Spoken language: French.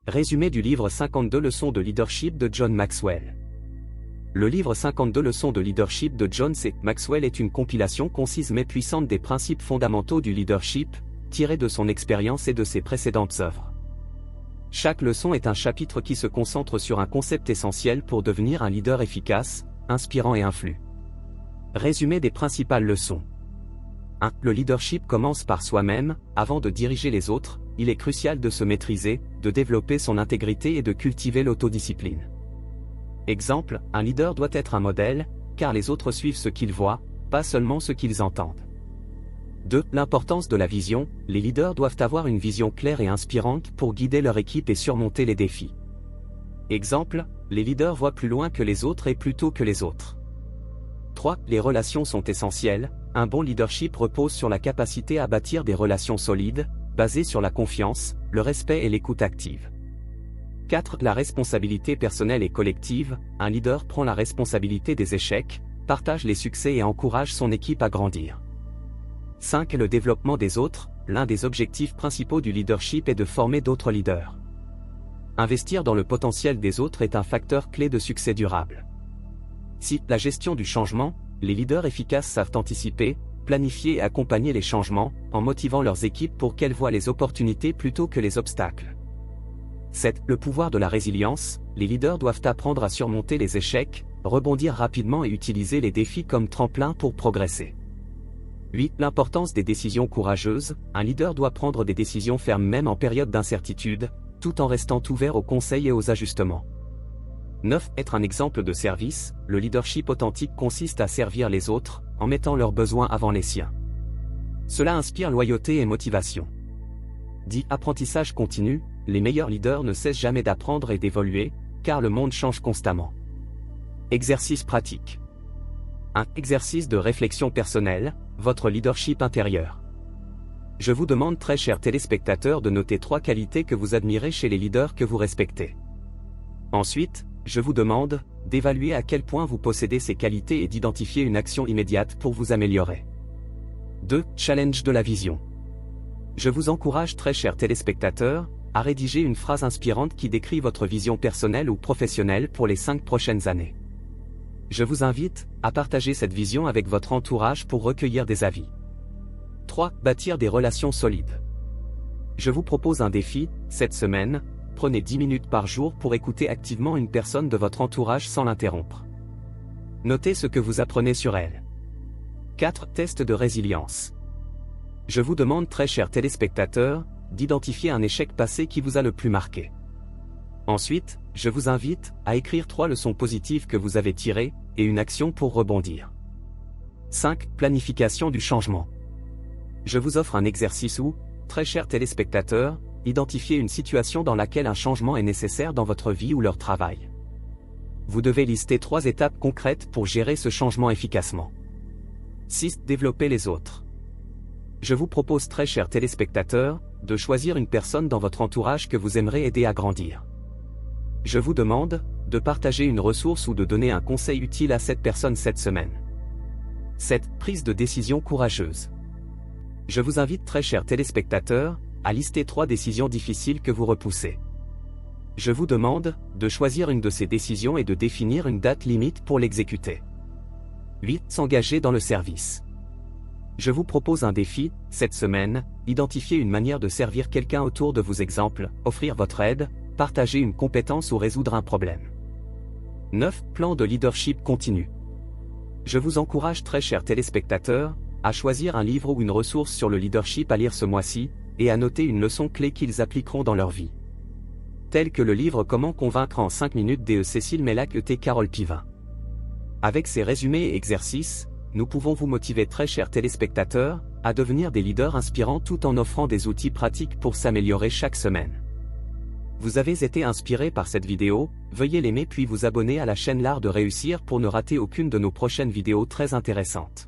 Résumé du livre 52 leçons de leadership de John Maxwell. Le livre 52 leçons de leadership de John C. Maxwell est une compilation concise mais puissante des principes fondamentaux du leadership, tirés de son expérience et de ses précédentes œuvres. Chaque leçon est un chapitre qui se concentre sur un concept essentiel pour devenir un leader efficace, inspirant et influent. Résumé des principales leçons. 1. Le leadership commence par soi-même. Avant de diriger les autres, il est crucial de se maîtriser, de développer son intégrité et de cultiver l'autodiscipline. Exemple, un leader doit être un modèle, car les autres suivent ce qu'ils voient, pas seulement ce qu'ils entendent. 2. L'importance de la vision. Les leaders doivent avoir une vision claire et inspirante pour guider leur équipe et surmonter les défis. Exemple, les leaders voient plus loin que les autres et plus tôt que les autres. 3. Les relations sont essentielles. Un bon leadership repose sur la capacité à bâtir des relations solides, basées sur la confiance, le respect et l'écoute active. 4. La responsabilité personnelle et collective. Un leader prend la responsabilité des échecs, partage les succès et encourage son équipe à grandir. 5. Le développement des autres. L'un des objectifs principaux du leadership est de former d'autres leaders. Investir dans le potentiel des autres est un facteur clé de succès durable. 6. La gestion du changement. Les leaders efficaces savent anticiper, planifier et accompagner les changements, en motivant leurs équipes pour qu'elles voient les opportunités plutôt que les obstacles. 7. Le pouvoir de la résilience. Les leaders doivent apprendre à surmonter les échecs, rebondir rapidement et utiliser les défis comme tremplin pour progresser. 8. L'importance des décisions courageuses. Un leader doit prendre des décisions fermes même en période d'incertitude, tout en restant ouvert aux conseils et aux ajustements. 9. Être un exemple de service. Le leadership authentique consiste à servir les autres, en mettant leurs besoins avant les siens. Cela inspire loyauté et motivation. 10. Apprentissage continu. Les meilleurs leaders ne cessent jamais d'apprendre et d'évoluer, car le monde change constamment. Exercice pratique. 1. Exercice de réflexion personnelle, votre leadership intérieur. Je vous demande, très chers téléspectateurs, de noter 3 qualités que vous admirez chez les leaders que vous respectez. Ensuite, je vous demande d'évaluer à quel point vous possédez ces qualités et d'identifier une action immédiate pour vous améliorer. 2. Challenge de la vision. Je vous encourage, très chers téléspectateurs, à rédiger une phrase inspirante qui décrit votre vision personnelle ou professionnelle pour les 5 prochaines années. Je vous invite à partager cette vision avec votre entourage pour recueillir des avis. 3. Bâtir des relations solides. Je vous propose un défi, cette semaine. Prenez 10 minutes par jour pour écouter activement une personne de votre entourage sans l'interrompre. Notez ce que vous apprenez sur elle. 4. Test de résilience. Je vous demande, très chers téléspectateurs, d'identifier un échec passé qui vous a le plus marqué. Ensuite, je vous invite à écrire 3 leçons positives que vous avez tirées, et une action pour rebondir. 5. Planification du changement. Je vous offre un exercice où, très chers téléspectateurs, identifiez une situation dans laquelle un changement est nécessaire dans votre vie ou leur travail. Vous devez lister 3 étapes concrètes pour gérer ce changement efficacement. 6. Développer les autres. Je vous propose, très chers téléspectateurs, de choisir une personne dans votre entourage que vous aimeriez aider à grandir. Je vous demande de partager une ressource ou de donner un conseil utile à cette personne cette semaine. 7. Prise de décision courageuse. Je vous invite, très chers téléspectateurs, à lister 3 décisions difficiles que vous repoussez. Je vous demande de choisir une de ces décisions et de définir une date limite pour l'exécuter. 8. S'engager dans le service. Je vous propose un défi, cette semaine, identifier une manière de servir quelqu'un autour de vos exemples, offrir votre aide, partager une compétence ou résoudre un problème. 9. Plan de leadership continu. Je vous encourage, très chers téléspectateurs, à choisir un livre ou une ressource sur le leadership à lire ce mois-ci, et à noter une leçon clé qu'ils appliqueront dans leur vie. Tel que le livre Comment convaincre en 5 minutes de Cécile Mellac et Carole Pivin. Avec ces résumés et exercices, nous pouvons vous motiver, très chers téléspectateurs, à devenir des leaders inspirants tout en offrant des outils pratiques pour s'améliorer chaque semaine. Vous avez été inspiré par cette vidéo, veuillez l'aimer puis vous abonner à la chaîne L'Art de Réussir pour ne rater aucune de nos prochaines vidéos très intéressantes.